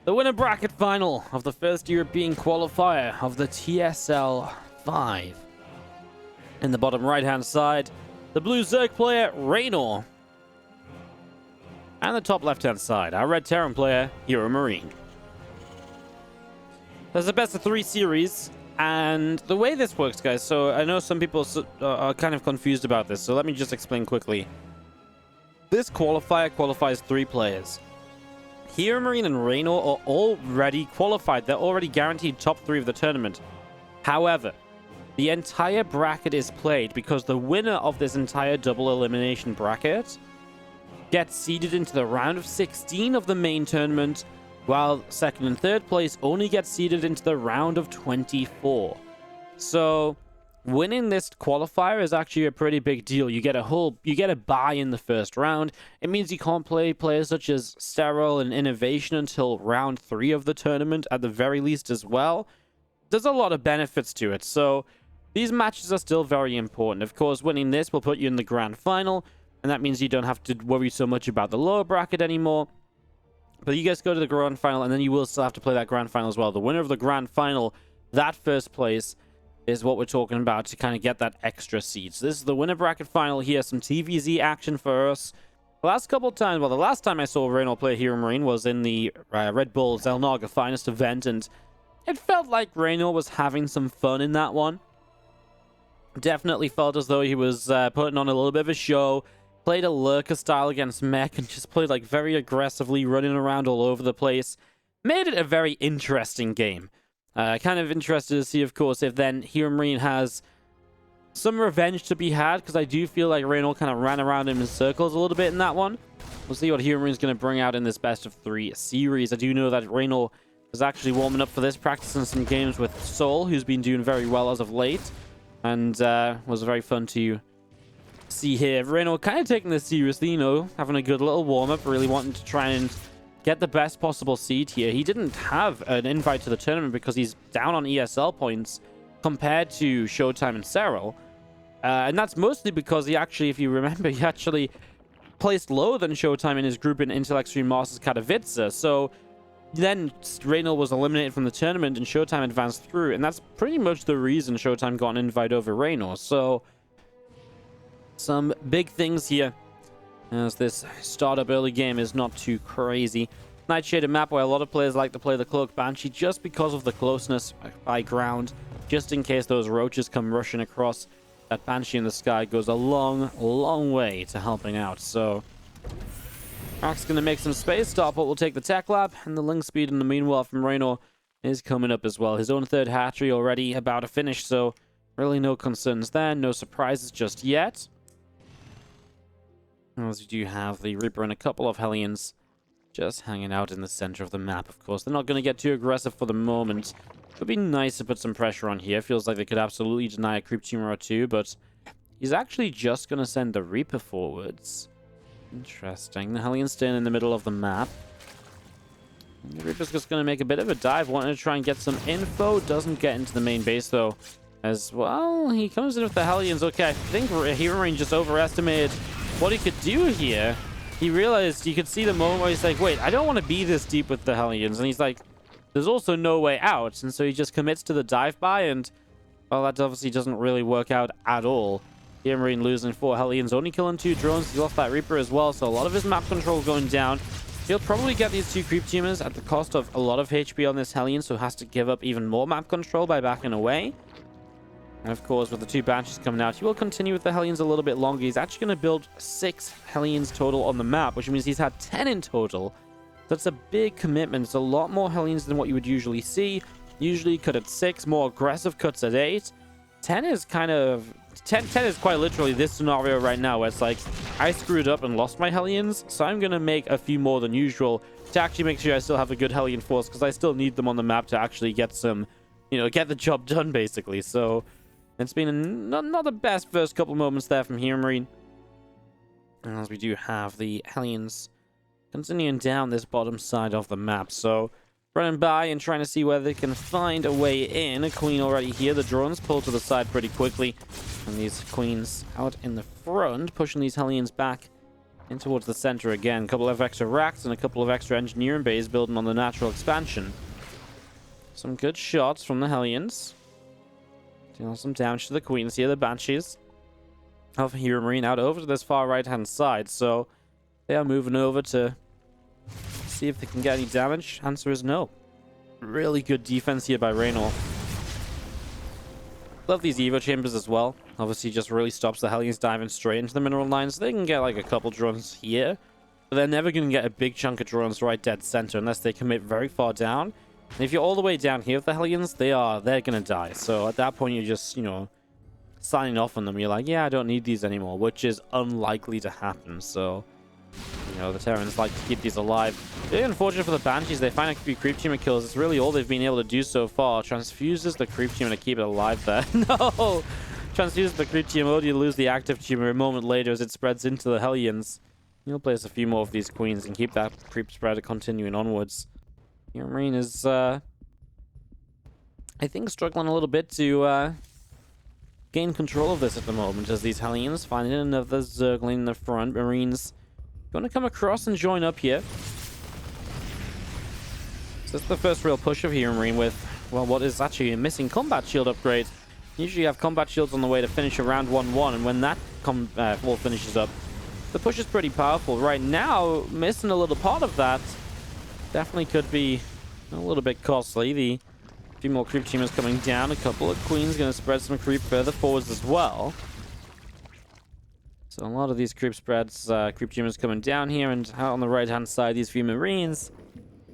The winner bracket final of the first European qualifier of the TSL 5. In the bottom right-hand side, the blue Zerg player, Reynor. And the top left-hand side, our red Terran player, HeroMarine. There's a best of 3 series, and the way this works, guys, so I know some people are kind of confused about this, so let me just explain quickly. This qualifier qualifies 3 players. HeroMarine and Reynor are already qualified. They're already guaranteed top 3 of the tournament. However, the entire bracket is played because the winner of this entire double elimination bracket gets seeded into the round of 16 of the main tournament, while second and third place only gets seeded into the round of 24. So winning this qualifier is actually a pretty big deal. You get a bye in the first round. It means you can't play players such as Sterile and Innovation until round 3 of the tournament at the very least as well. There's a lot of benefits to it, so these matches are still very important. Of course, winning this will put you in the grand final, and that means you don't have to worry so much about the lower bracket anymore. But you guys go to the grand final, and then you will still have to play that grand final as well. The winner of the grand final, that first place, is what we're talking about to kind of get that extra seed. So this is the winner bracket final here. Some TVZ action for us. The last couple of times, well, the last time I saw Reynor play HeroMarine was in the Red Bull Zelnaga Finest event, and it felt like Reynor was having some fun in that one. Definitely felt as though he was putting on a little bit of a show. Played a lurker style against Mech and just played like very aggressively, running around all over the place. Made it a very interesting game. Kind of interested to see, of course, if then HeroMarine has some revenge to be had, because I do feel like Reynor kind of ran around him in circles a little bit in that one. We'll see what HeroMarine's going to bring out in this best of 3 series. I do know that Reynor was actually warming up for this, practicing some games with Soul, who's been doing very well as of late, and was very fun to see here. Reynor kind of taking this seriously, you know, having a good little warm-up, really wanting to try and get the best possible seed here. He didn't have an invite to the tournament because he's down on ESL points compared to Showtime and Cyril. And that's mostly because he actually, if you remember, he actually placed lower than Showtime in his group in Intel Extreme Masters Katowice. So then Reynor was eliminated from the tournament and Showtime advanced through. And that's pretty much the reason Showtime got an invite over Reynor. So some big things here, as this startup early game is not too crazy. Nightshade, a map where a lot of players like to play the Cloak Banshee just because of the closeness by ground. Just in case those roaches come rushing across, that Banshee in the sky goes a long, long way to helping out. So Rock's going to make some space. Starport will take the Tech Lab, and the Link Speed in the meanwhile from Reynor is coming up as well. His own third hatchery already about to finish, so really no concerns there. No surprises just yet. As you do have the Reaper and a couple of Hellions just hanging out in the center of the map, of course. They're not going to get too aggressive for the moment. It would be nice to put some pressure on here. Feels like they could absolutely deny a creep tumor or two, but he's actually just going to send the Reaper forwards. Interesting. The Hellions staying in the middle of the map. And the Reaper's just going to make a bit of a dive, wanting to try and get some info. Doesn't get into the main base, though, as well. He comes in with the Hellions. Okay, I think HeroMarine just overestimated what he could do here. He realized, you could see the moment where he's like, wait, I don't want to be this deep with the Hellions. And he's like, there's also no way out. And so he just commits to the dive by, and well, that obviously doesn't really work out at all. HeroMarine losing 4 Hellions, only killing 2 drones. He lost that Reaper as well, so a lot of his map control going down. He'll probably get these 2 creep tumors at the cost of a lot of HP on this Hellion, so has to give up even more map control by backing away. And of course, with the 2 Banshees coming out, he will continue with the Hellions a little bit longer. He's actually going to build 6 Hellions total on the map, which means he's had 10 in total. That's a big commitment. It's a lot more Hellions than what you would usually see. Usually cut at 6, more aggressive cuts at 8. 10 is kind of... 10 is quite literally this scenario right now, where it's like, I screwed up and lost my Hellions, so I'm going to make a few more than usual to actually make sure I still have a good Hellion force, because I still need them on the map to actually get some, you know, get the job done, basically. So it's been not the best first couple moments there from HeroMarine. As we do have the Hellions continuing down this bottom side of the map. So running by and trying to see whether they can find a way in. A Queen already here. The drones pull to the side pretty quickly. And these Queens out in the front, pushing these Hellions back In towards the center again. A couple of extra racks and a couple of extra engineering bays building on the natural expansion. Some good shots from the Hellions. Dealing some damage to the Queens here, the Banshees of HeroMarine out over to this far right-hand side. So they are moving over to see if they can get any damage. Answer is no. Really good defense here by Reynor. Love these Evo chambers as well. Obviously just really stops the Hellions diving straight into the mineral lines. They can get like a couple drones here, but they're never going to get a big chunk of drones right dead center unless they commit very far down. And if you're all the way down here with the Hellions, they're going to die. So at that point, you're just, signing off on them. You're like, yeah, I don't need these anymore, which is unlikely to happen. So, the Terrans like to keep these alive. Really unfortunate for the Banshees. They find a few creep tumor kills. It's really all they've been able to do so far. Transfuses the creep tumor to keep it alive there. No! Transfuses the creep tumor. You lose the active tumor a moment later as it spreads into the Hellions. You'll place a few more of these Queens and keep that creep spread continuing onwards. HeroMarine is, I think, struggling a little bit to gain control of this at the moment as these Hellions finding another Zergling in the front. Marines going to come across and join up here. So this is the first real push of HeroMarine with, well, what is actually a missing combat shield upgrade. Usually you have combat shields on the way to finish around 1-1, and when that wall finishes up, the push is pretty powerful. Right now, missing a little part of that definitely could be a little bit costly. A few more creep tumors coming down. A couple of Queens going to spread some creep further forwards as well. So a lot of these creep spreads, creep tumors coming down here, and out on the right-hand side, these few Marines,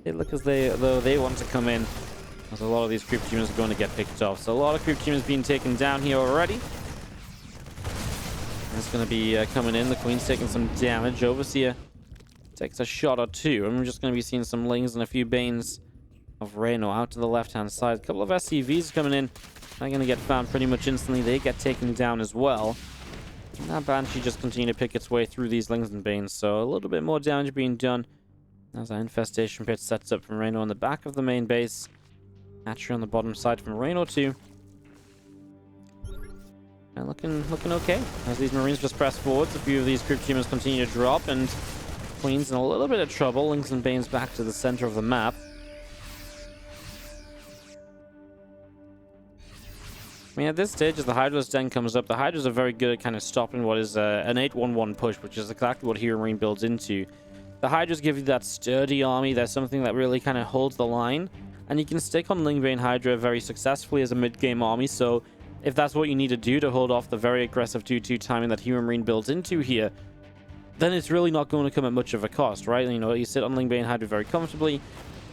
they look as though they want to come in, as a lot of these creep tumors are going to get picked off. So a lot of creep tumors being taken down here already. It's going to be coming in. The Queen's taking some damage. Overseer takes a shot or two, and we're just going to be seeing some Lings and a few Banes of Reynor out to the left-hand side. A couple of SCVs coming in. They're going to get found pretty much instantly. They get taken down as well. And that Banshee just continue to pick its way through these Lings and Banes, so a little bit more damage being done as our infestation pit sets up from Reynor on the back of the main base. Hatchery on the bottom side from Reynor too. And looking okay as these Marines just press forwards. A few of these creep tumors continue to drop, and Queen's in a little bit of trouble. Lings and Banes back to the center of the map. I mean, at this stage, as the Hydra's Den comes up, the Hydras are very good at kind of stopping what is an 8-1-1 push, which is exactly what HeroMarine builds into. The Hydras give you that sturdy army. There's something that really kind of holds the line, and you can stick on Lingbane Hydra very successfully as a mid-game army. So if that's what you need to do to hold off the very aggressive 2-2 timing that HeroMarine builds into here, then it's really not going to come at much of a cost, right? You sit on Lingbane Hydra very comfortably.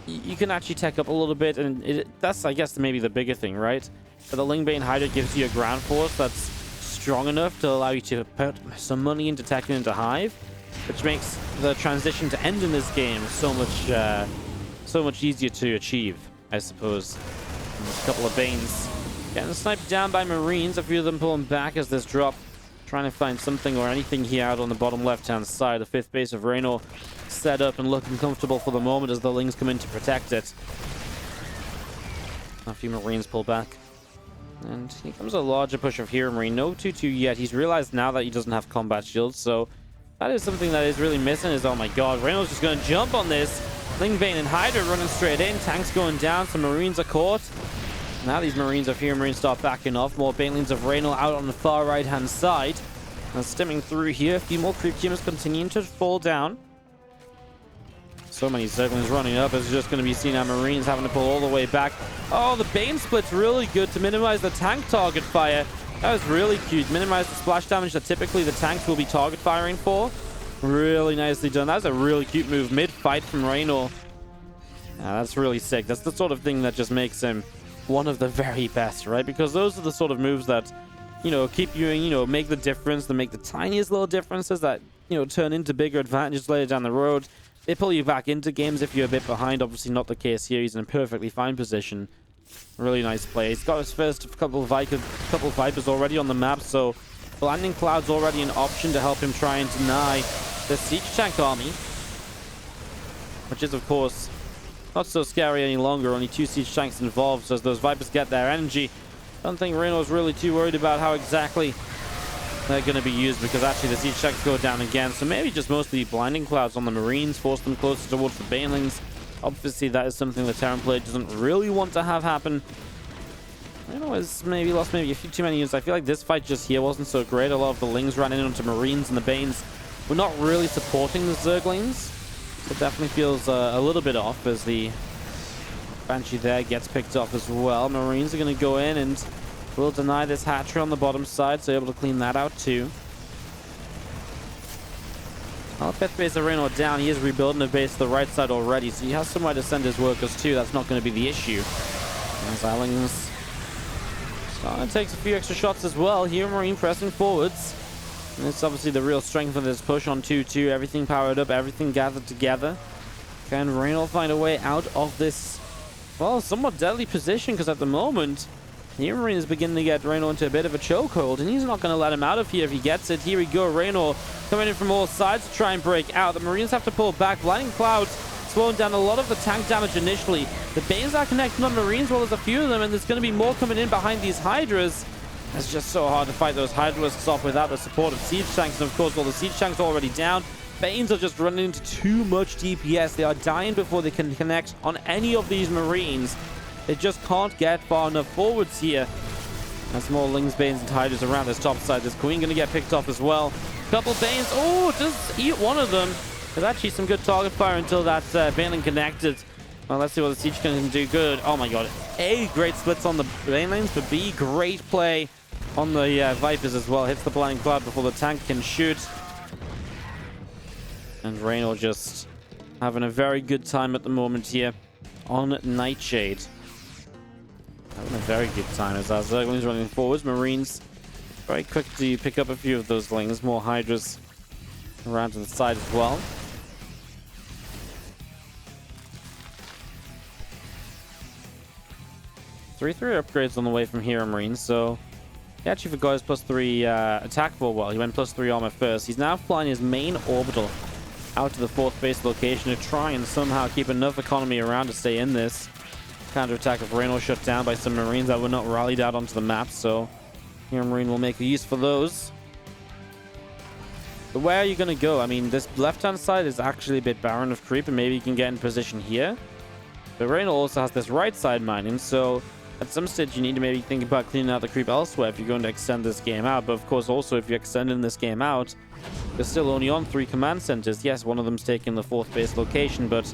You can actually tech up a little bit, and that's, I guess, maybe the bigger thing, right? But the Lingbane Hydra gives you a ground force that's strong enough to allow you to put some money into teching into Hive, which makes the transition to end in this game so much easier to achieve, I suppose. And there's a couple of Banes getting sniped down by Marines. A few of them pulling back as this drop, trying to find something or anything here out on the bottom left-hand side. The 5th base of Reynor set up and looking comfortable for the moment as the Lings come in to protect it. A few Marines pull back. And here comes a larger push of HeroMarine. No 2-2 yet. He's realized now that he doesn't have combat shields, so that is something that is really missing. Is, oh my god, Reynor's just going to jump on this. Lingbane and Hydra running straight in. Tanks going down. Some Marines are caught. Now these Marines of HeroMarine start backing off. More Banelings of Reynor out on the far right-hand side. And stimming through here. A few more creep tumors continuing to fall down. So many Zerglings running up. It's just going to be seeing our Marines having to pull all the way back. Oh, the Bane split's really good to minimize the tank target fire. That was really cute. Minimize the splash damage that typically the tanks will be target firing for. Really nicely done. That was a really cute move mid-fight from Reynor. That's really sick. That's the sort of thing that just makes him one of the very best, right? Because those are the sort of moves that, keep you, make the difference, that make the tiniest little differences that, turn into bigger advantages later down the road. They pull you back into games if you're a bit behind. Obviously not the case here. He's in a perfectly fine position. Really nice play. He's got his first couple of Vipers already on the map, so the landing cloud's already an option to help him try and deny the siege tank army, which is, of course, not so scary any longer. Only 2 siege tanks involved, so as those Vipers get their energy, I don't think Reynor's really too worried about how exactly they're going to be used, because actually the siege tanks go down again. So maybe just mostly blinding clouds on the Marines, force them closer towards the banelings. Obviously, that is something the Terran player doesn't really want to have happen. I know it's maybe lost maybe a few too many units. I feel like this fight just here wasn't so great. A lot of the Lings ran in onto Marines, and the Banes were not really supporting the Zerglings. So it definitely feels a little bit off as the Banshee there gets picked off as well. Marines are going to go in and will deny this hatchery on the bottom side, so able to clean that out too. Well, fifth base of Reynor down. He is rebuilding a base to the right side already, so he has somewhere to send his workers to. That's not going to be the issue. And Zalings takes a few extra shots as well. HeroMarine pressing forwards. And it's obviously the real strength of this push on 2-2. Everything powered up, everything gathered together. Can Reynor find a way out of this, well, somewhat deadly position? Because at the moment, HeroMarine is beginning to get Reynor into a bit of a chokehold, and he's not going to let him out of here if he gets it. Here we go, Reynor coming in from all sides to try and break out. The Marines have to pull back. Blinding Clouds slowing down a lot of the tank damage initially. The Banes are connecting on Marines, well, there's a few of them, and there's going to be more coming in behind these Hydras. It's just so hard to fight those Hydralisks off without the support of siege tanks, and of course, all the siege tanks are already down. Banes are just running into too much DPS. They are dying before they can connect on any of these Marines. They just can't get far enough forwards here. There's more Lings, Banes, and Hydras around this top side. This Queen going to get picked off as well. Couple Banes. Oh, just eat one of them. There's actually some good target fire until that Baneling connected. Well, let's see what the siege can do. Good. Oh my god. A, great splits on the Banelings, but B, great play on the Vipers as well. Hits the Blinding Cloud before the tank can shoot. And Reynor just having a very good time at the moment here on Nightshade. Having a very good time as our Zerglings running forwards. Marines very quick to pick up a few of those Lings. More Hydras around to the side as well. Three upgrades on the way from HeroMarine, so he actually forgot his +3 attack ball. Well, he went +3 armor first. He's now flying his main orbital out to the 4th base location to try and somehow keep enough economy around to stay in this. Counterattack of Reynor shut down by some Marines that were not rallied out onto the map, so HeroMarine will make a use for those. But where are you going to go? I mean, this left-hand side is actually a bit barren of creep, and maybe you can get in position here. But Reynor also has this right side mining, so at some stage you need to maybe think about cleaning out the creep elsewhere if you're going to extend this game out. But of course, also if you're extending this game out, you're still only on 3 command centers. Yes, one of them's taking the 4th base location, but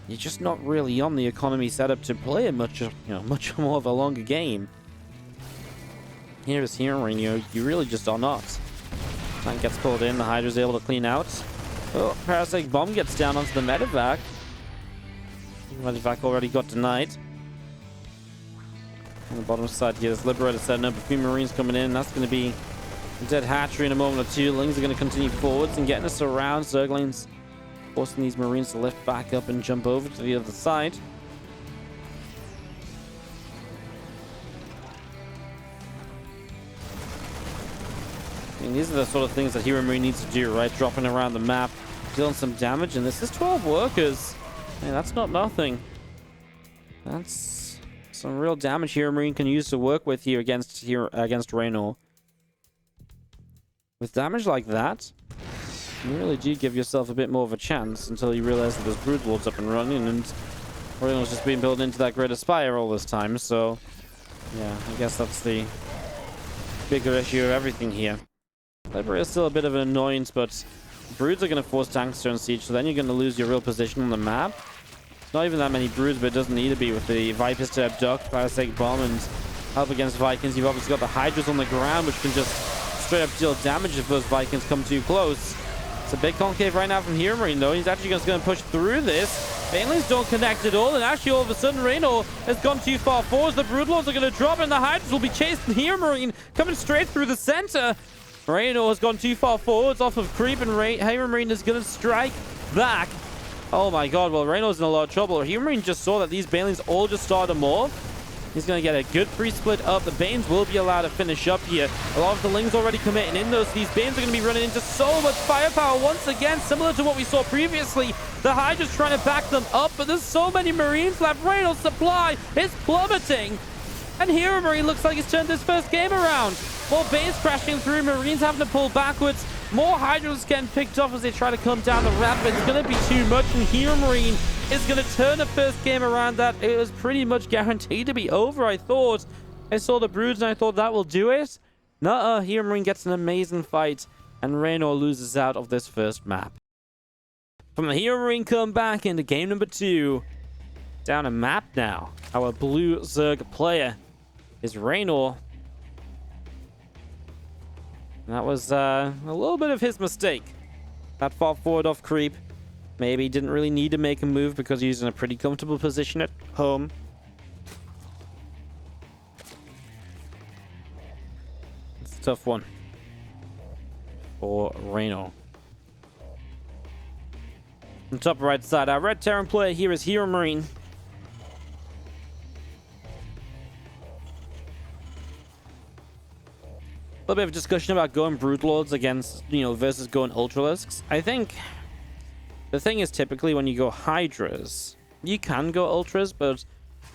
you're just not really on the economy setup to play a much more of a longer game. Here's HeroMarine, you really just are not. Tank gets pulled in, the Hydra's able to clean out. Oh, Parasitic Bomb gets down onto the Medevac. Medevac already got denied. On the bottom side here, this Liberator setting up. A few Marines coming in, and that's going to be a dead hatchery in a moment or two. Lings are going to continue forwards and getting us around. Zerglings forcing these Marines to lift back up and jump over to the other side. I mean, these are the sort of things that HeroMarine needs to do, right? Dropping around the map, dealing some damage, and this is 12 workers. Man, that's not nothing. That's some real damage HeroMarine can use to work with here against Reynor. With damage like that, you really do give yourself a bit more of a chance until you realize that there's Brood Wolves up and running, and Reynor's just being built into that Greater Spire all this time. So, yeah, I guess that's the bigger issue of everything here. Liberator is still a bit of an annoyance, but Broods are going to force tanks to siege, so then you're going to lose your real position on the map. It's not even that many Broods, but it doesn't need to be with the Vipers to abduct, Parasitic Bomb, and help against Vikings. You've obviously got the Hydras on the ground, which can just straight up deal damage if those Vikings come too close. It's a big concave right now from HeroMarine, though. He's actually just going to push through this. Banelings don't connect at all, and actually all of a sudden Reynor has gone too far forward. The Broodlords are going to drop, and the Hydras will be chasing HeroMarine coming straight through the center. Reynor has gone too far forwards off of creep, and HeroMarine is going to strike back. Oh my god, well, Reynor's in a lot of trouble. HeroMarine just saw that these Banelings all just started to morph. He's going to get a good free split up. The Banes will be allowed to finish up here. A lot of the Lings already committing in those. These Banes are going to be running into so much firepower once again, similar to what we saw previously. The Hydra's trying to back them up, but there's so many Marines left. Reynor's supply is plummeting. And HeroMarine looks like he's turned this first game around. More base crashing through. Marines having to pull backwards. More Hydras getting picked off as they try to come down the ramp. It's going to be too much, and HeroMarine is going to turn the first game around that. It was pretty much guaranteed to be over, I thought. I saw the broods, and I thought that will do it. Nuh-uh. HeroMarine gets an amazing fight, and Reynor loses out of this first map. From the HeroMarine comeback into game number 2. Down a map now. Our blue Zerg player is Reynor. That was a little bit of his mistake. That far forward off creep. Maybe didn't really need to make a move because he's in a pretty comfortable position at home. It's a tough one for Reynor. On top right side, our red Terran player here is HeroMarine. A little bit of discussion about going Broodlords against, versus going Ultralisks. I think the thing is typically when you go Hydras, you can go Ultras, but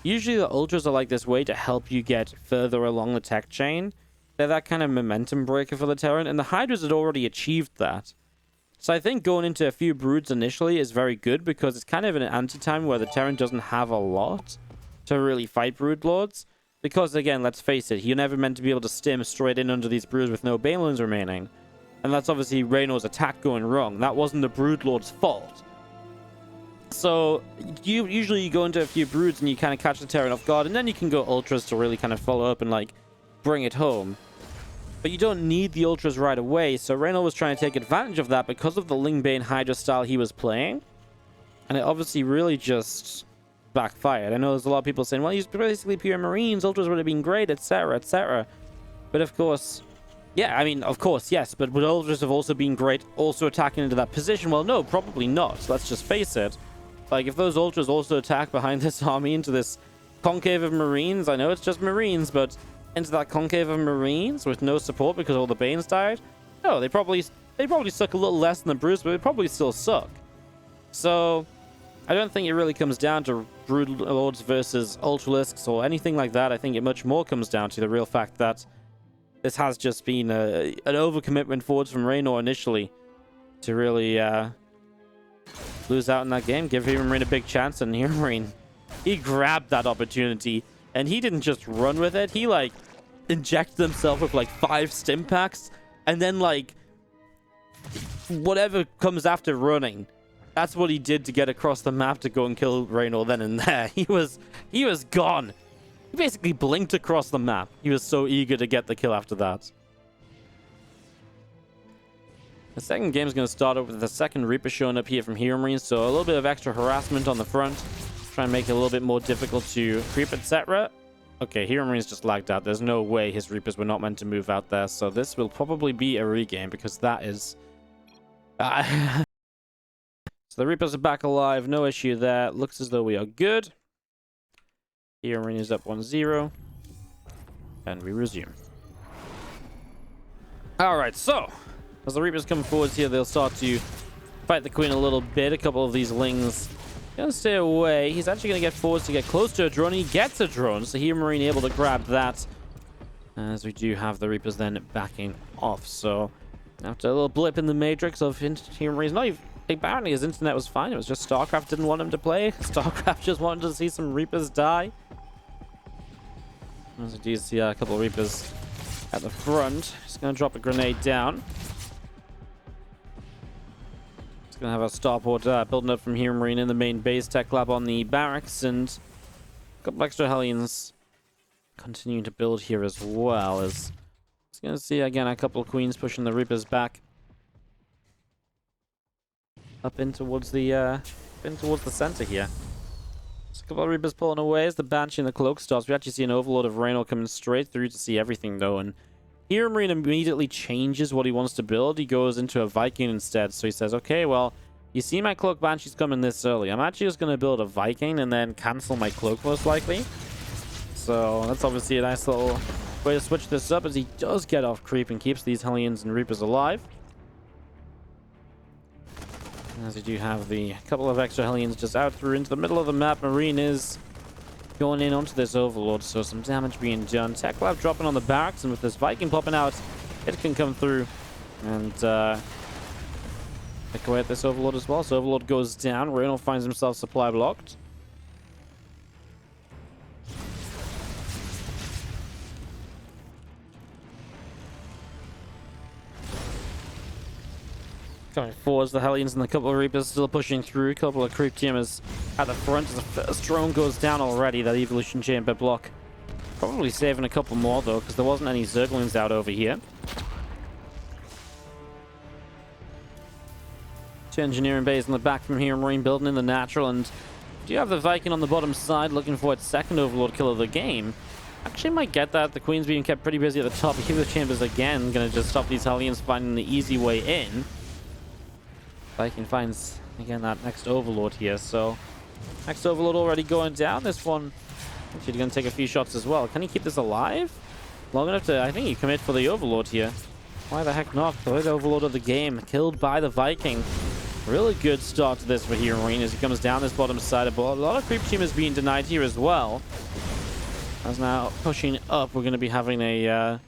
usually the Ultras are like this way to help you get further along the tech chain. They're that kind of momentum breaker for the Terran, and the Hydras had already achieved that. So I think going into a few Broods initially is very good because it's kind of an anti-time where the Terran doesn't have a lot to really fight Broodlords. Because, again, let's face it, you're never meant to be able to stim straight in under these Broods with no Banelings remaining. And that's obviously Reynor's attack going wrong. That wasn't the Broodlord's fault. So, usually you go into a few Broods and you kind of catch the Terran off guard, and then you can go Ultras to really kind of follow up and, bring it home. But you don't need the Ultras right away, so Reynor was trying to take advantage of that because of the Lingbane Hydra style he was playing. And it obviously really just backfired. I know there's a lot of people saying, well, he's basically pure Marines, Ultras would have been great, etc., etc. But of course, yeah, I mean, of course, yes, but would Ultras have also been great also attacking into that position? Well, no, probably not. Let's just face it. If those Ultras also attack behind this army into this concave of Marines, I know it's just Marines, but into that concave of Marines with no support because all the Banes died? No, they probably suck a little less than the Brutes, but they probably still suck. So I don't think it really comes down to Broodlords versus Ultralisks or anything like that. I think it much more comes down to the real fact that this has just been an overcommitment forwards from Reynor initially to really lose out in that game. Give HeroMarine a big chance, and HeroMarine, he grabbed that opportunity, and he didn't just run with it. He, injected himself with, 5 stim packs, and then, whatever comes after running. That's what he did to get across the map to go and kill Reynor then and there. He was gone. He basically blinked across the map. He was so eager to get the kill after that. The second game is going to start up with the second Reaper showing up here from HeroMarine, so a little bit of extra harassment on the front. Try and make it a little bit more difficult to creep, etc. Okay, HeroMarine's just lagged out. There's no way his Reapers were not meant to move out there, so this will probably be a regame because that is... So the Reapers are back alive, no issue there. Looks as though we are good. HeroMarine is up 1-0. And we resume. Alright, so as the Reapers come forwards here, they'll start to fight the Queen a little bit. A couple of these Lings gonna stay away. He's actually gonna get forwards to get close to a drone. He gets a drone, so HeroMarine able to grab that. As we do have the Reapers then backing off. So after a little blip in the matrix of HeroMarine's not even... Apparently his internet was fine. It was just StarCraft didn't want him to play. StarCraft just wanted to see some Reapers die. As we do see a couple of Reapers at the front. Just going to drop a grenade down. Just going to have a starport building up from HeroMarine in the main base. Tech lab on the barracks. And a couple extra Hellions continuing to build here as well. As just going to see again a couple of Queens pushing the Reapers back. Up in towards the center here. Just a couple of Reapers pulling away as the Banshee and the Cloak starts. We actually see an overload of Reynor coming straight through to see everything though, and HeroMarine immediately changes what he wants to build. He goes into a Viking instead. So he says, okay, well, you see my Cloak Banshee's coming this early. I'm actually just going to build a Viking and then cancel my Cloak most likely. So that's obviously a nice little way to switch this up as he does get off creep and keeps these Hellions and Reapers alive. As we do have the couple of extra Hellions just out through into the middle of the map. Marine is going in onto this Overlord, so some damage being done. Tech Lab dropping on the barracks, and with this Viking popping out, it can come through and pick away at this Overlord as well. So Overlord goes down. Reynor finds himself supply blocked. Coming forwards, the Hellions and a couple of Reapers still pushing through. A couple of creep teamers at the front as the first drone goes down already. That evolution chamber block. Probably saving a couple more though, because there wasn't any Zerglings out over here. Two engineering bays in the back from HeroMarine building in the natural, and do you have the Viking on the bottom side looking for its second Overlord kill of the game? Actually might get that. The Queen's being kept pretty busy at the top. Hero chambers again, gonna just stop these Hellions finding the easy way in. Viking finds, again, that next Overlord here, so next Overlord already going down. This one actually going to take a few shots as well. Can he keep this alive long enough to, I think he commit for the Overlord here. Why the heck not? Third Overlord of the game, killed by the Viking. Really good start to this for HeroMarine as he comes down this bottom side. A lot of creep team is being denied here as well. As now pushing up, we're going to be having a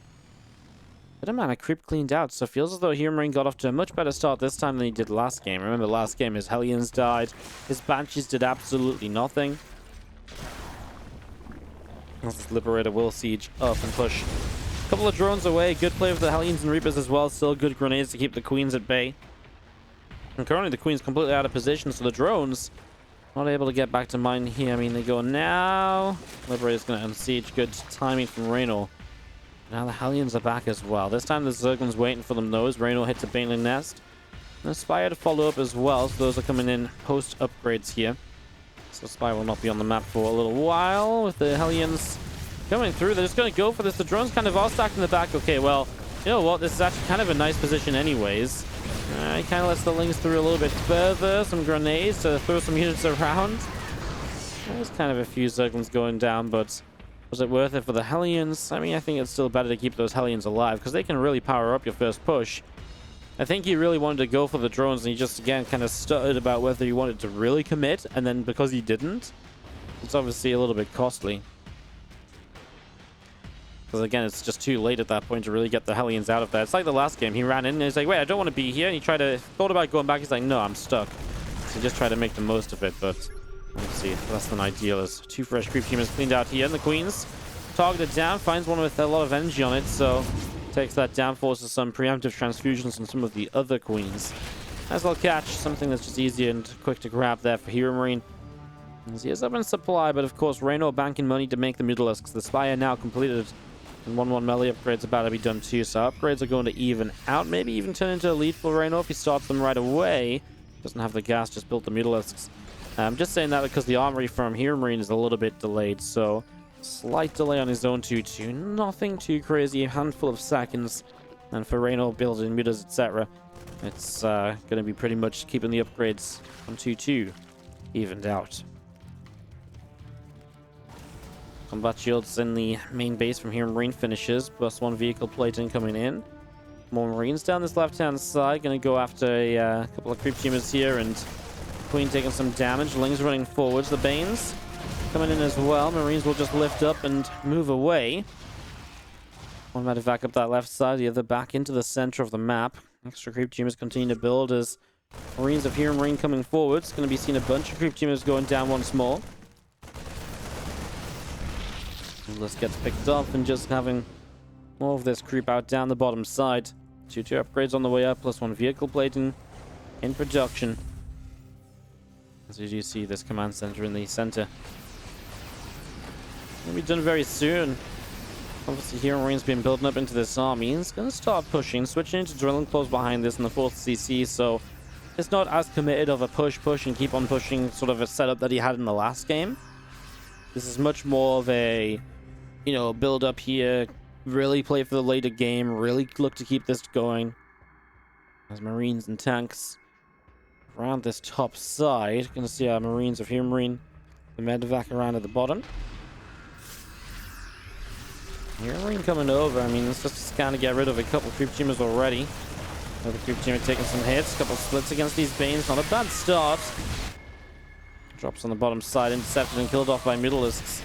bit amount of creep cleaned out, so it feels as though HeroMarine got off to a much better start this time than he did last game. Remember, last game his Hellions died, his Banshees did absolutely nothing. As this Liberator will siege up and push a couple of drones away. Good play with the Hellions and Reapers as well. Still good grenades to keep the Queens at bay. And currently the Queen's completely out of position, so the drones not able to get back to mine here. I mean, they go now. Liberator's going to unsiege. Good timing from Reynor. Now the Hellions are back as well. This time the Zergling's waiting for them though, as Reynor hits a Baneling Nest. And Spire to follow up as well, so those are coming in post upgrades here. So Spire will not be on the map for a little while. With the Hellions coming through, they're just going to go for this. The drones kind of all stacked in the back. Okay, well, you know what? This is actually kind of a nice position anyways. He kind of lets the Lings through a little bit further. Some grenades to throw some units around. There's kind of a few Zerglings going down, but was it worth it for the Hellions? I mean, I think it's still better to keep those Hellions alive because they can really power up your first push. I think he really wanted to go for the drones, and he just, again, kind of stuttered about whether he wanted to really commit, and then because he didn't, it's obviously a little bit costly. Because, again, it's just too late at that point to really get the Hellions out of there. It's like the last game. He ran in, and he's like, wait, I don't want to be here, and he thought about going back. He's like, no, I'm stuck. So he just tried to make the most of it, but let's see, less than ideal as two fresh creep teamers cleaned out here, and the Queens targeted down, finds one with a lot of energy on it, so takes that down, forces some preemptive transfusions on some of the other Queens. As well catch something that's just easy and quick to grab there for HeroMarine. As he is up in supply, but of course Reynor banking money to make the Mutilisks. The Spire now completed, and 1-1 melee upgrades about to be done too, so upgrades are going to even out, maybe even turn into a lead for Reynor if he starts them right away. Doesn't have the gas, just built the Mutilisks. I'm just saying that because the armory from HeroMarine is a little bit delayed, so slight delay on his own 2-2. Nothing too crazy, a handful of seconds. And for Reynor building mutas, etc., it's going to be pretty much keeping the upgrades on 2-2 evened out. Combat shields in the main base from HeroMarine finishes, plus one vehicle plating coming in. More Marines down this left-hand side, going to go after a couple of creep teamers here, and Queen taking some damage. Lings running forwards. The Banes coming in as well. Marines will just lift up and move away. One medevac up that left side, the other back into the center of the map. Extra creep teamers continue to build as Marines of HeroMarine coming forward. It's going to be seeing a bunch of creep teamers going down once more. This gets picked up and just having more of this creep out down the bottom side. 2-2 upgrades on the way up, plus one vehicle plating in production. As you do see this command center in the center. It'll be done very soon. Obviously, HeroMarine's been building up into this army. It's going to start pushing, switching into drilling claws behind this in the 4th CC, so it's not as committed of a push and keep on pushing sort of a setup that he had in the last game. This is much more of a, you know, build up here, really play for the later game, really look to keep this going. As Marines and tanks around this top side. Gonna see our Marines of HeroMarine, the medevac around at the bottom. HeroMarine coming over. I mean, let's just kind of get rid of a couple creep teamers already. Another creep teamer taking some hits, a couple splits against these Banes. Not a bad start. Drops on the bottom side, intercepted and killed off by Mutilisks.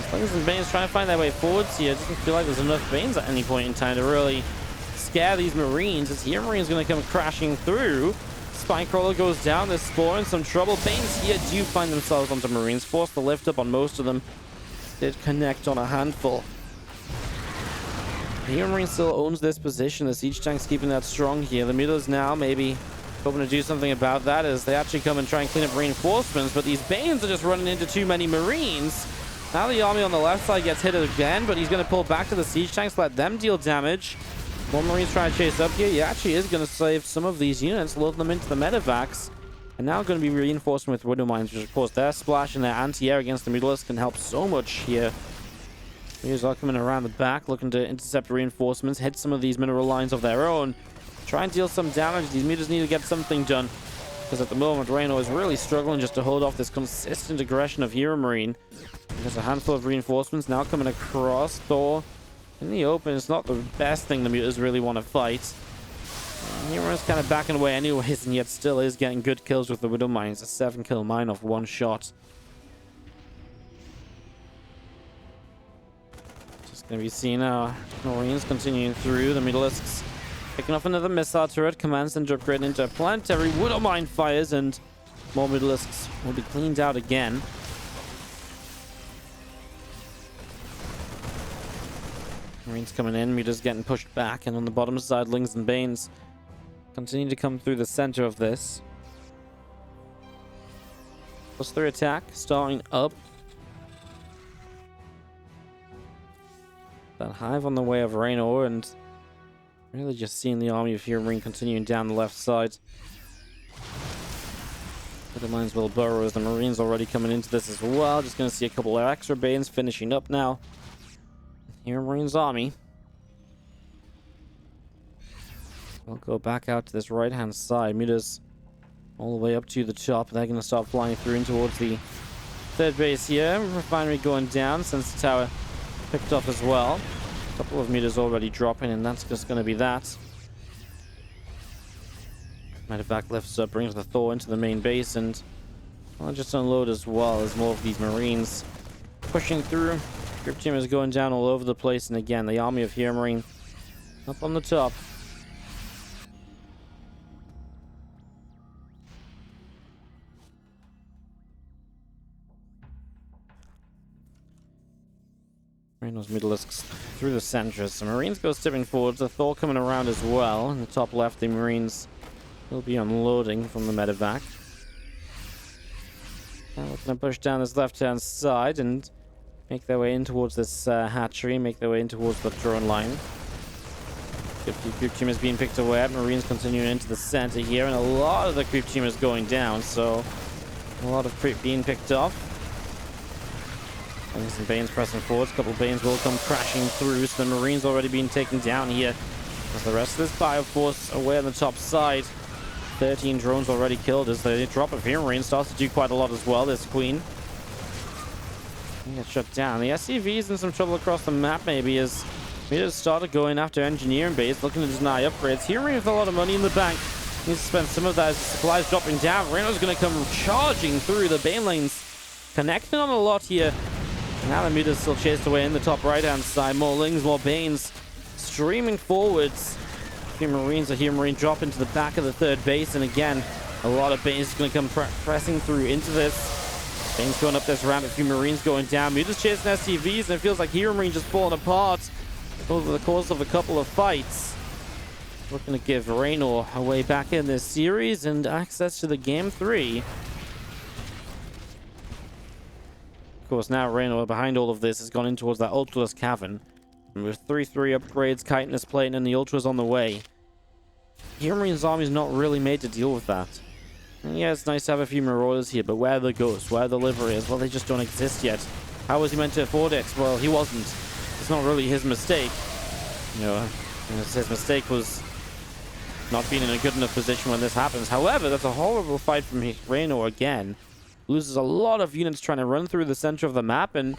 Slings and Banes trying to find their way forwards here. It doesn't feel like there's enough Banes at any point in time to really scare these Marines. As HeroMarine's going to come crashing through. Spinecrawler goes down. There's Spore in some trouble. Banes here do find themselves onto Marines. Force the lift up on most of them. Did connect on a handful. HeroMarine still owns this position. The siege tank's keeping that strong here. The Mutas now maybe hoping to do something about that as they actually come and try and clean up reinforcements. But these Banes are just running into too many Marines. Now the army on the left side gets hit again, but he's going to pull back to the siege tanks, let them deal damage. More Marines trying to chase up here. He actually is going to save some of these units, load them into the medevacs. And now going to be reinforcing with Widow Mines, which of course their splash and their anti-air against the Mutalisks can help so much here. Mutas are coming around the back, looking to intercept reinforcements, hit some of these mineral lines of their own. Try and deal some damage. These Mutas need to get something done. Because at the moment, Reynor is really struggling just to hold off this consistent aggression of HeroMarine. There's a handful of reinforcements now coming across. Thor in the open. It's not the best thing the Mutas really want to fight. HeroMarine's kind of backing away anyways, and yet still is getting good kills with the Widow Mines. A 7-kill mine off one shot. Just going to be seeing our Marines continuing through. The Mutalisks picking off another missile turret. Command center upgraded into planetary. Widow Mine fires, and more Mutalisks will be cleaned out again. Marines coming in, Mutas getting pushed back, and on the bottom side, Lings and Banes continue to come through the center of this. +3 attack starting up. That hive on the way of Reynor, and really just seeing the army of HeroMarine continuing down the left side. The mines will burrow as the Marines already coming into this as well. Just going to see a couple of extra Banes finishing up now. HeroMarine's army. We'll go back out to this right-hand side. Mutas all the way up to the top. They're going to start flying through in towards the third base here. Refinery going down since the tower picked off as well. A couple of Mutas already dropping, and that's just going to be that. Medevac lifts up, brings the Thor into the main base, and I'll just unload as well as more of these Marines pushing through. Group team is going down all over the place, and again, the army of HeroMarine up on the top. Reynor's Mutalisks through the centers. The Marines go stepping forwards. The Thor coming around as well. In the top left, the Marines will be unloading from the medevac. Now we're going to push down this left-hand side and make their way in towards this hatchery, make their way in towards the drone line. Good group team is being picked away at. Marines continuing into the center here, and a lot of the group team is going down, so a lot of creep being picked off. And some Banes pressing forwards. A couple of Banes will come crashing through, so the Marines already being taken down here. As the rest of this Bioforce away on the top side. 13 drones already killed as the drop of HeroMarine starts to do quite a lot as well. This Queen get shut down. The SCV's in some trouble across the map maybe as Mutas started going after engineering base, looking to deny upgrades. HeroMarine with a lot of money in the bank needs to spend some of that as the supplies dropping down. Reynor's going to come charging through the Bane lanes, connecting on a lot here. Now the Mutas still chased away in the top right-hand side. More Lings, more Banes streaming forwards. A few Marines or HeroMarine drop into the back of the third base, and again, a lot of Banes is going to come pressing through into this. Banes going up this ramp, a few Marines going down. Mutas chasing SCVs, and it feels like HeroMarine just falling apart over the course of a couple of fights. Looking to give Reynor a way back in this series and access to the Game 3. Of course, now Reynor, behind all of this, has gone in towards that Ultra's Cavern. And with 3-3 upgrades, Chitinous Plate, and the Ultra's on the way, HeroMarine's army is not really made to deal with that. And yeah, it's nice to have a few Marauders here, but where are the Ghosts? Where are the Liveries? Well, they just don't exist yet. How was he meant to afford it? Well, he wasn't. It's not really his mistake. You know, his mistake was not being in a good enough position when this happens. However, that's a horrible fight from Reynor again. Loses a lot of units trying to run through the center of the map, and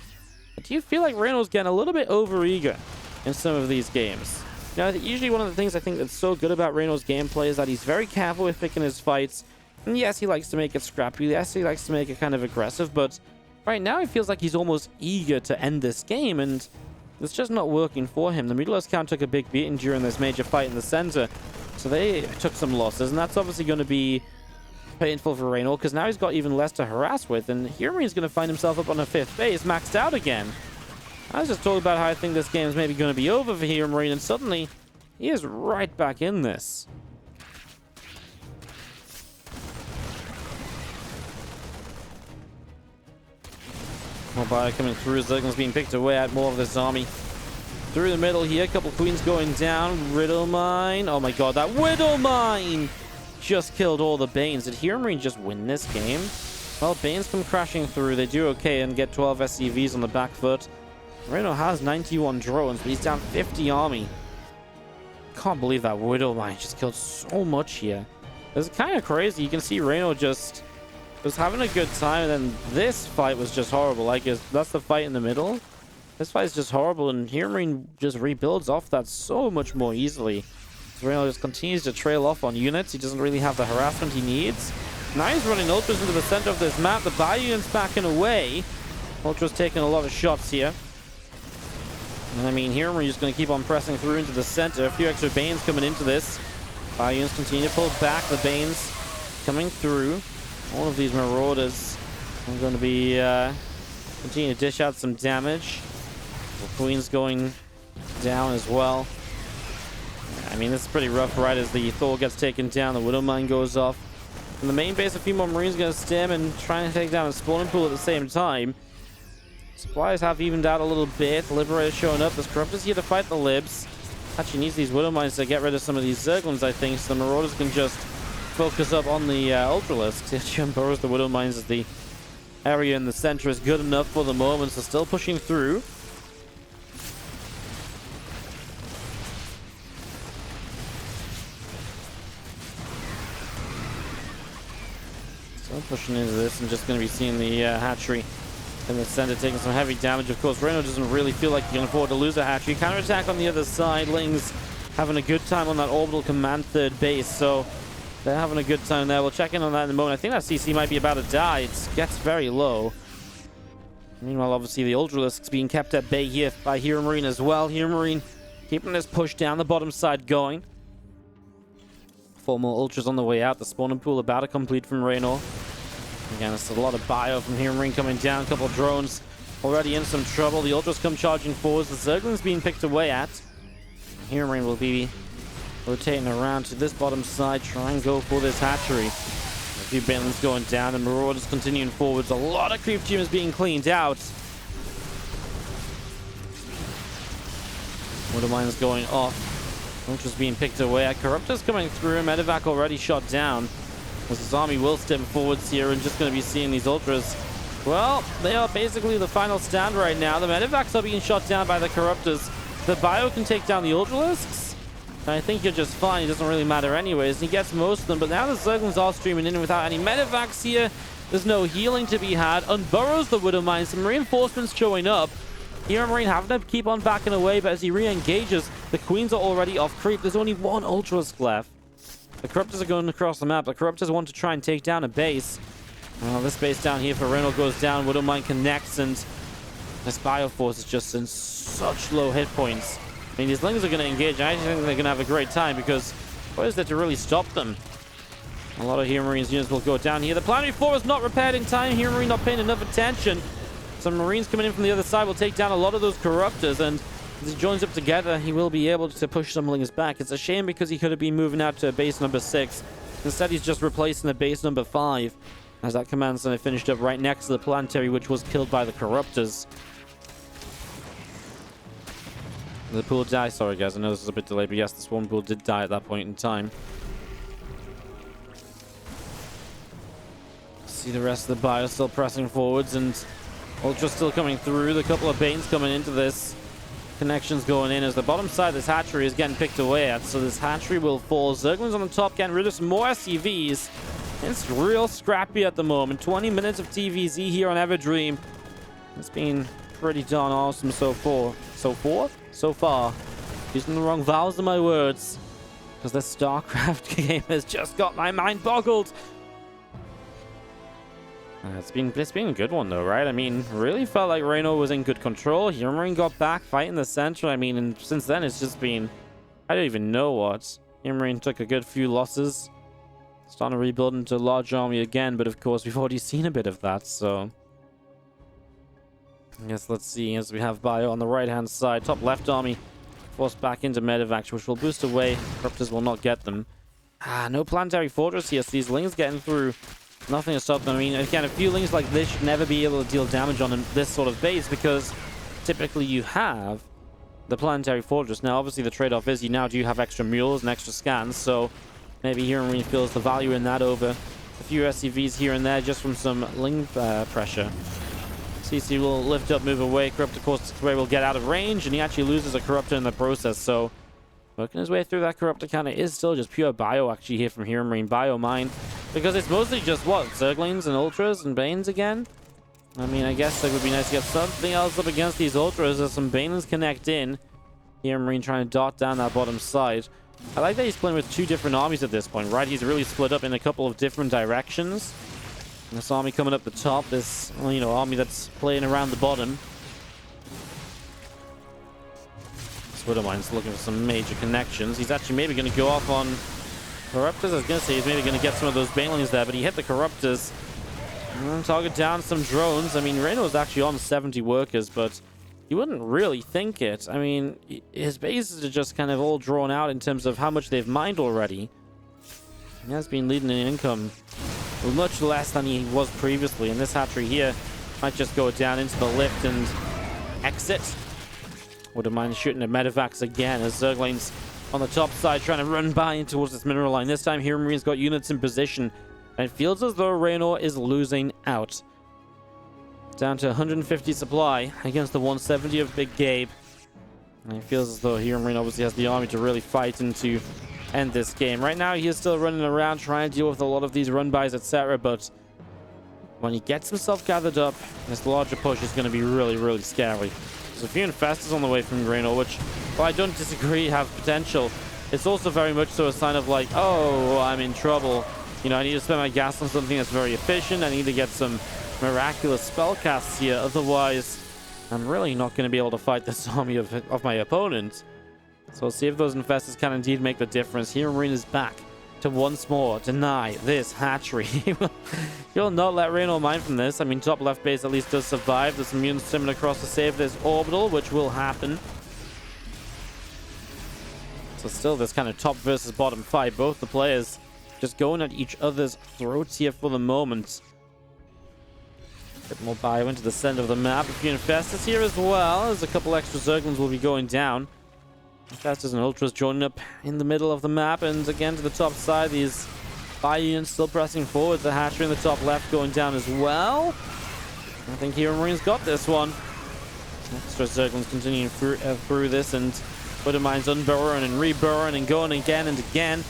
do you feel like Reynor's getting a little bit overeager in some of these games? You know, usually one of the things I think that's so good about Reynor's gameplay is that he's very careful with picking his fights. And yes, he likes to make it scrappy. Yes, he likes to make it kind of aggressive, but right now it feels like he's almost eager to end this game, and it's just not working for him. The Mutila's count took a big beating during this major fight in the center, so they took some losses, and that's obviously going to be painful for Reynor, because now he's got even less to harass with, and HeroMarine's going to find himself up on a 5th base, maxed out again. I was just talking about how I think this game is maybe going to be over for HeroMarine, and suddenly he is right back in this. More bio coming through. Zergling's being picked away at more of this army. Through the middle here, a couple queens going down. Riddle Mine. Oh my god, that Riddle Mine just killed all the Banes. Did HeroMarine just win this game? Well, Banes come crashing through. They do okay and get 12 SCVs on the back foot. Reynor has 91 drones, but he's down 50 army. Can't believe that Widow Mine just killed so much here. It's kind of crazy. You can see Reynor just was having a good time, and then this fight was just horrible. I guess that's the fight in the middle. This fight is just horrible, and HeroMarine just rebuilds off that so much more easily. Reynor just continues to trail off on units. He doesn't really have the harassment he needs. Now he's running Ultras into the center of this map. The Bio unit's backing away. Ultra's taking a lot of shots here. And I mean, HeroMarine is going to keep on pressing through into the center. A few extra Banes coming into this. Bio units continue to pull back. The Banes coming through. All of these Marauders are going to be continue to dish out some damage. The Queen's going down as well. I mean, this is pretty rough right as the Thor gets taken down. The Widow Mine goes off. In the main base, a few more Marines going to stem and try and take down the spawning pool at the same time. Supplies have evened out a little bit. The Liberator's showing up. This Corruptor's here to fight the Libs. Actually needs these Widow Mines to get rid of some of these Zerglings, I think, so the Marauders can just focus up on the Ultralisks. Jim Burrows, the Widow Mines, as the area in the center is good enough for the moment, so still pushing through. Still pushing into this, and just going to be seeing the hatchery in the center taking some heavy damage. Of course, Reynor doesn't really feel like he can afford to lose a hatchery. Counterattack on the other side. Lings having a good time on that orbital command 3rd base, so they're having a good time there. We'll check in on that in a moment. I think that CC might be about to die. It gets very low. Meanwhile, obviously, the Ultralisks being kept at bay here by HeroMarine as well. HeroMarine keeping this push down the bottom side going. 4 more Ultras on the way out. The spawning pool about to complete from Reynor. Again, there's a lot of bio from HeroMarine coming down. A couple of drones already in some trouble. The Ultras come charging forwards. The Zergling's being picked away at. HeroMarine will be rotating around to this bottom side, try and go for this hatchery. A few Banelings going down, and Marauders continuing forwards. A lot of creep tumors being cleaned out. Widow Mines going off. Ultras being picked away. Corruptor's coming through. Medevac already shot down. As his army will stem forwards here, and just going to be seeing these Ultras. Well, they are basically the final stand right now. The Medevacs are being shot down by the Corruptors. The Bio can take down the Ultralisks. I think you're just fine. It doesn't really matter anyways. He gets most of them, but now the Zerglings are streaming in without any Medevacs here. There's no healing to be had. Unburrows the Widow Mine. Some reinforcements showing up. HeroMarine having to keep on backing away, but as he re-engages, the Queens are already off creep. There's only 1 Ultralisk left. The Corruptors are going across the map. The Corruptors want to try and take down a base. Well, this base down here for Reynor goes down. Widow Mine connects, and this Bioforce is just in such low hit points. I mean, these Lings are going to engage. I think they're going to have a great time, because what is there to really stop them? A lot of HeroMarine's units will go down here. The Planetary Floor is not repaired in time. HeroMarine not paying enough attention. Some Marines coming in from the other side will take down a lot of those Corruptors, and as he joins up together, he will be able to push some Lings back. It's a shame, because he could have been moving out to base number 6. Instead, he's just replacing the base number 5, as that command center finished up right next to the Planetary, which was killed by the Corruptors. The pool died. Sorry, guys. I know this is a bit delayed, but yes, the Swarm pool did die at that point in time. See the rest of the Bio still pressing forwards, and Ultra still coming through. The couple of Banes coming into this. Connections going in as the bottom side of this hatchery is getting picked away at, so this hatchery will fall. Zerglings on the top getting rid of some more SCVs. It's real scrappy at the moment. 20 minutes of TVZ here on Everdream. It's been pretty darn awesome so far. So far. Using the wrong vowels in my words, because this StarCraft game has just got my mind boggled. It's been a good one though, right? I mean, really felt like Reynor was in good control. HeroMarine got back, fight in the center. I mean, and since then it's just been, I don't even know what. HeroMarine took a good few losses, starting to rebuild into a large army again. But of course, we've already seen a bit of that. So, I guess let's see. As we have Bio on the right-hand side, top left army forced back into Medivac, which will boost away. Corruptors will not get them. No planetary fortress here. So these Lings getting through. Nothing to stop them. I mean, again, a few Lings like this should never be able to deal damage on this sort of base because typically you have the planetary fortress. Now, obviously, the trade-off is you now do have extra mules and extra scans, so maybe HeroMarine feels the value in that over a few SCVs here and there just from some Ling pressure. CC will lift up, move away. Corrupt, of course, will get out of range, and he actually loses a Corruptor in the process, so working his way through that Corruptor counter is still just pure Bio actually here from HeroMarine. Bio mine. Because it's mostly just, what, Zerglings and Ultras and Banes again? I mean, I guess it would be nice to get something else up against these Ultras as some Banes connect in. HeroMarine trying to dart down that bottom side. I like that he's playing with two different armies at this point, right? He's really split up in a couple of different directions. And this army coming up the top, this, you know, army that's playing around the bottom. Widowmine's looking for some major connections. He's actually maybe going to go off on Corruptors. I was going to say he's maybe going to get some of those Banelings there, but he hit the Corruptors. Target down some drones. I mean, Reynor was actually on 70 workers, but you wouldn't really think it. I mean, his bases are just kind of all drawn out in terms of how much they've mined already. He has been leading in income much less than he was previously, and this hatchery here might just go down into the lift and exit. Wouldn't mind shooting at Medivacs again as Zerglings on the top side trying to run by in towards this mineral line. This time HeroMarine's got units in position and it feels as though Reynor is losing out. Down to 150 supply against the 170 of Big Gabe. And it feels as though HeroMarine obviously has the army to really fight and to end this game. Right now he is still running around trying to deal with a lot of these run-bys, etc. But when he gets himself gathered up, this larger push is going to be really, really scary. There's a few infestors on the way from Reynor, which, while I don't disagree, have potential. It's also very much so a sign of like, oh, I'm in trouble. You know, I need to spend my gas on something that's very efficient. I need to get some miraculous spell casts here. Otherwise, I'm really not going to be able to fight this army of my opponent. So we'll see if those infestors can indeed make the difference. HeroMarine is back to once more deny this hatchery. You'll not let Reynor mine from this. I mean, top left base at least does survive. There's some mutants swimming across to save this orbital, which will happen. So still this kind of top versus bottom fight. Both the players just going at each other's throats here for the moment. A bit more bio into the center of the map. A few infestors here as well, as a couple extra Zerglings will be going down. Infestors and Ultras joining up in the middle of the map, and again to the top side, these bio units still pressing forward. The hatchery in the top left going down as well. I think HeroMarine's got this one. Extra Zerglings continuing through this, and Widowmine's unburrowing and reburrowing and going again and again.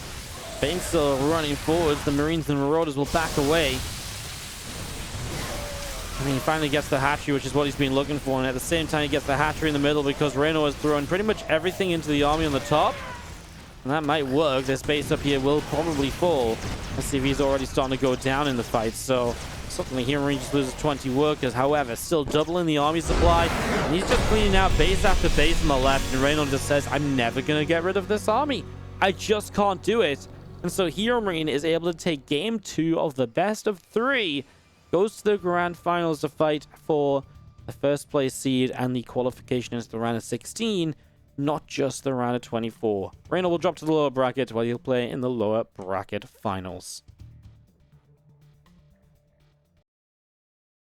Bane still running forwards. The Marines and Marauders will back away. I mean, he finally gets the hatchery, which is what he's been looking for, and at the same time he gets the hatchery in the middle because Reynor has thrown pretty much everything into the army on the top. And that might work. This base up here will probably fall. Let's see if he's already starting to go down in the fight. So suddenly HeroMarine just loses 20 workers. However, still doubling the army supply. And he's just cleaning out base after base on the left. And Reynor just says, I'm never going to get rid of this army. I just can't do it. And so HeroMarine is able to take game 2 of the best of 3. Goes to the grand finals to fight for the first place seed and the qualification into the round of 16, not just the round of 24. Reynor will drop to the lower bracket while he'll play in the lower bracket finals.